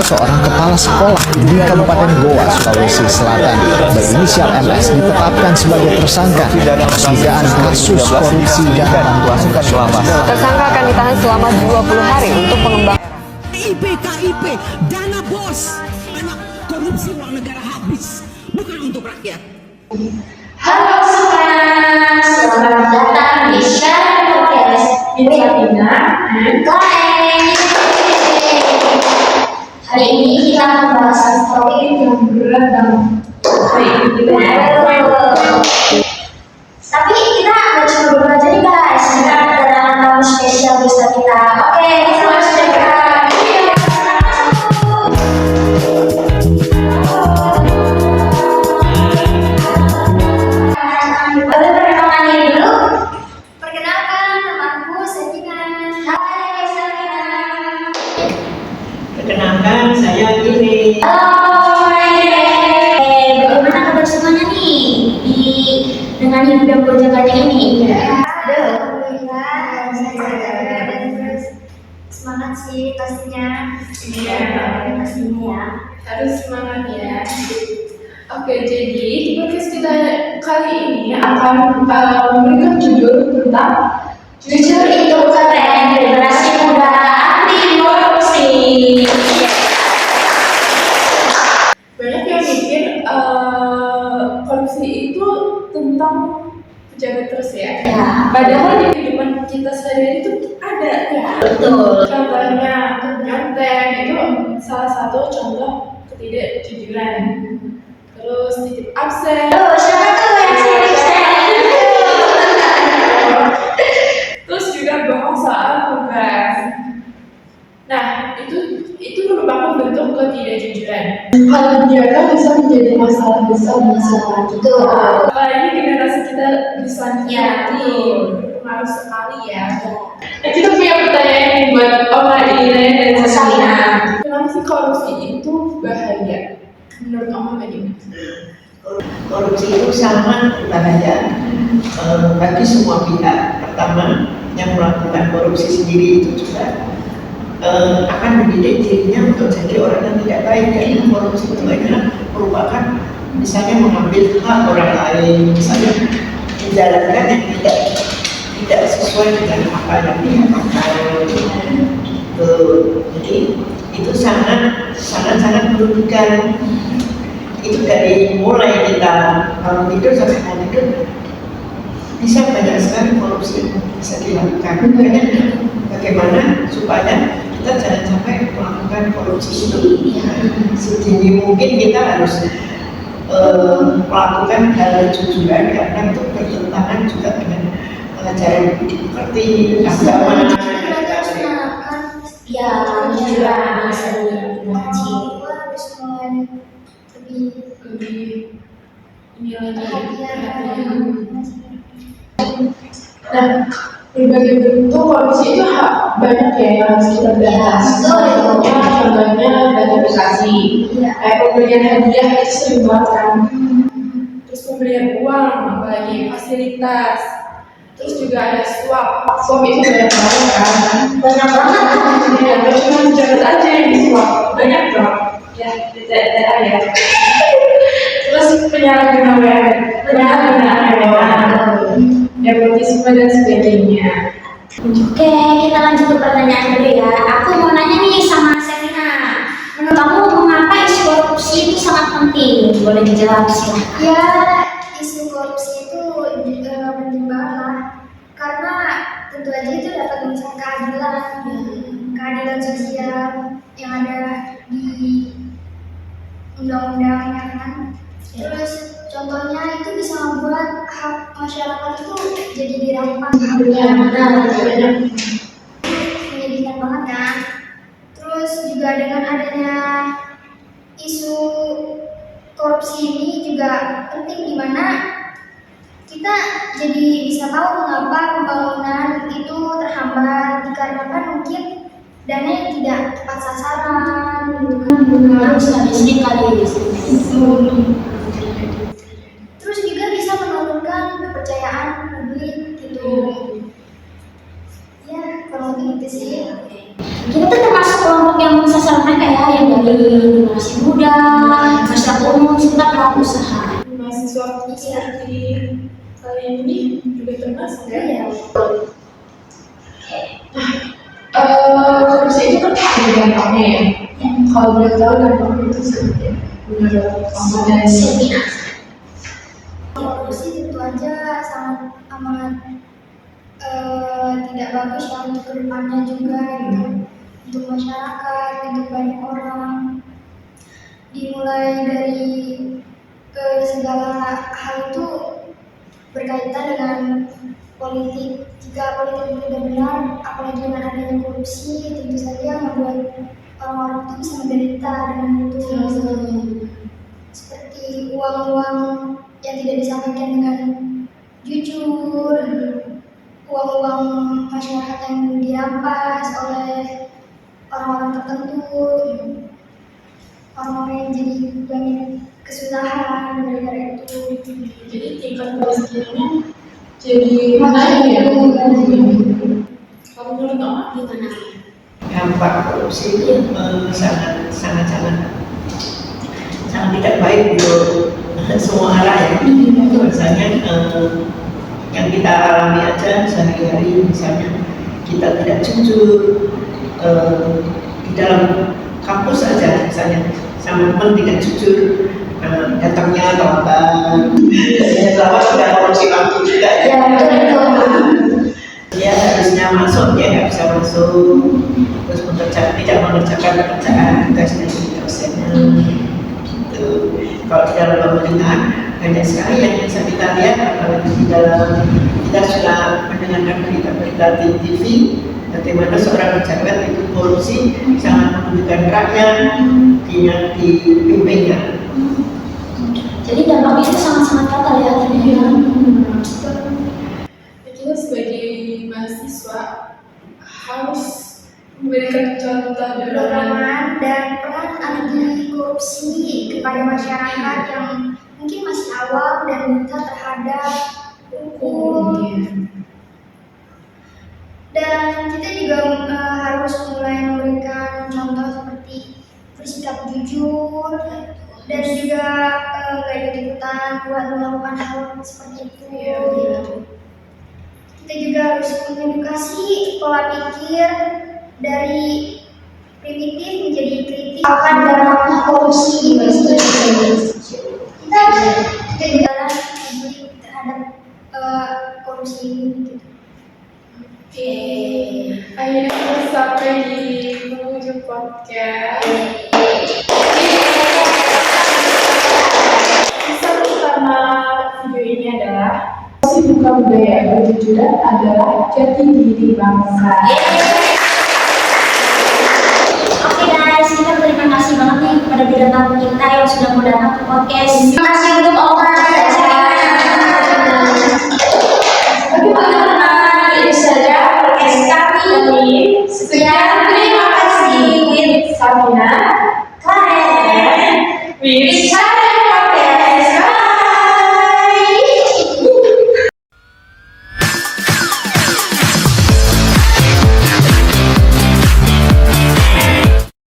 seorang kepala sekolah di Kabupaten Goa, Sulawesi Selatan berinisial MS ditetapkan sebagai tersangka atas dugaan kasus korupsi dana bantuan selama. Tersangka akan ditahan selama 20 hari untuk pengembangan. KIP, dana bos, anak korupsi uang negara habis, bukan untuk rakyat. Halo semua, selamat datang di Share Podcast Vina and Klaeng. Hari ini kita membahas topik yang berat banget. Tapi kita nggak cuma berdua aja nih guys, kita ada kedatangan tamu spesial bisa kita. Oke, kita langsung saja. Perkenalkan, saya Gini. Halo, bagaimana kabar semuanya nih dengan hidup yang berjalannya ini? Ya, alhamdulillah, semangat sih pastinya. Iya, pastinya ya. Harus semangat ya. Oke, jadi di podcast kita kali ini akan memberikan judul tentang Jujur itu keren, generasi muda anti korupsi. banyak yang mikir korupsi itu tentang pejabat terus ya. Ya. Padahal di kehidupan kita sehari-hari itu ada ya. Betul. Contohnya nyontek itu salah satu contoh ketidakjujuran. Terus titip absen. Tuh, siapa tuh yang sering Terus juga bohong soal tugas. Nah, itu merupakan bentuk ketidakjujuran. Hal biarkan bisa menjadi masalah besar di masyarakat. Betul. Apalagi generasi kita di selanjutnya Ya, nanti betul. berpengaruh sekali ya. Nah, kita punya pertanyaan nih buat Oma Ina dan Sasina. Kenapa sih korupsi itu bahaya? Menurut Oma bagaimana? Korupsi itu sangat berbahaya bagi semua pihak. Pertama, yang melakukan korupsi sendiri itu juga akan mendidik dirinya untuk jadi orang yang tidak baik. Karena korupsi itu adalah merupakan misalnya mengambil hak orang lain, misalnya menjalankan yang tidak sesuai dengan apa yang diharapkan. Jadi itu sangat merugikan. Itu dari mulai kita bangun tidur sampai mau tidur bisa banyak sekali korupsi bisa dilakukan. Makanya bagaimana supaya kita jangan sampai melakukan korupsi itu. Sedini mungkin kita harus melakukan hal jujuran karena itu bertentangan juga dengan ajaran budi pekerti agama. Ya, jujuran ngaji. Harus Lebih ini lagi perhatian. Nah, berbagai bentuk korupsi itu banyak ya yang harus kita bahas. Betul. Contohnya gratifikasi, kayak pemberian hadiah itu sering banget kan. Terus pemberian uang, apalagi fasilitas. Terus juga ada swap itu banyak banget kan. Banyak banget. Ya, terus cuma pejabat aja yang di swap, banyak dong. Ya, daerah ya. Terus penyalahgunaan nepotisme dan sebagainya. Oke, kita lanjut ke pertanyaan dulu ya. Aku mau nanya nih sama Sevina. Menurut kamu mengapa isu korupsi itu sangat penting? Boleh dijawab silahkan. Ya, isu korupsi itu penting banget lah. Karena tentu aja itu dapat mencari keadilan sosial yang ada di undang-undangnya kan. Terus contohnya itu bisa membuat hak masyarakat itu jadi dirampas. Benar. Menyedihkan banget kan. Terus juga dengan adanya isu korupsi ini juga penting, di mana kita jadi bisa tahu mengapa pembangunan itu terhambat dikarenakan mungkin dana yang tidak tepat sasaran gitu kan. Harus listrik kali. Terus juga bisa menurunkan kepercayaan publik gitu. Ya, kalau gitu sih. Kita tuh termasuk kelompok yang sasar mereka ya yang dari generasi muda, masyarakat umum, serta pelaku usaha. Mahasiswa seperti kalian ini juga termasuk ya? Korupsi itu kan ada dampaknya ya. Kalau boleh tahu dampaknya itu seperti apa? Menurut kamu dan Seminar. Korupsi tentu aja sangat amat tidak bagus ya untuk kedepannya juga gitu. Untuk masyarakat, untuk banyak orang. Dimulai dari segala hal itu berkaitan dengan politik. Jika politik itu tidak benar, apalagi dengan adanya korupsi, tentu saja membuat orang-orang itu bisa menderita dengan itu. Seperti uang-uang yang tidak disampaikan dengan jujur, uang-uang masyarakat yang dirampas oleh orang-orang tertentu, orang-orang yang jadi banyak kesusahan gara-gara itu. jadi tingkat kemiskinan jadi naik ya. Kalau menurut kamu gimana? Dampak korupsi itu sangat tidak baik untuk semua arah ya. Misalnya yang kita alami aja sehari-hari, misalnya kita tidak jujur di dalam kampus saja, misalnya sama teman tidak jujur, datangnya lambat, sudah korupsi waktu juga ya. Dia harusnya masuk, dia nggak bisa masuk, terus tidak mengerjakan pekerjaan tugas dari dosennya. Gitu. Kalau di dalam pemerintahan banyak sekali yang bisa kita lihat, apalagi di dalam kita sudah mendengarkan berita-berita di TV, bagaimana seorang pejabat itu korupsi sangat merugikan rakyat, dipimpinnya. Jadi dampaknya itu sangat-sangat fatal ya ternyata. Kita sebagai mahasiswa harus memberikan contoh Dorongan dan peran anti korupsi kepada masyarakat yang mungkin masih awam dan buta terhadap hukum. Dan kita juga harus mulai memberikan contoh seperti bersikap jujur dan juga nggak ikut-ikutan buat melakukan hal seperti itu. Kita juga harus mengedukasi pola pikir dari primitif menjadi kritis. Akan dampaknya korupsi Kita juga peduli terhadap korupsi ini. Oke, akhirnya kita sampai di penghujung podcast. Pesan utama video ini adalah korupsi bukan budaya, kejujuran adalah jati diri bangsa.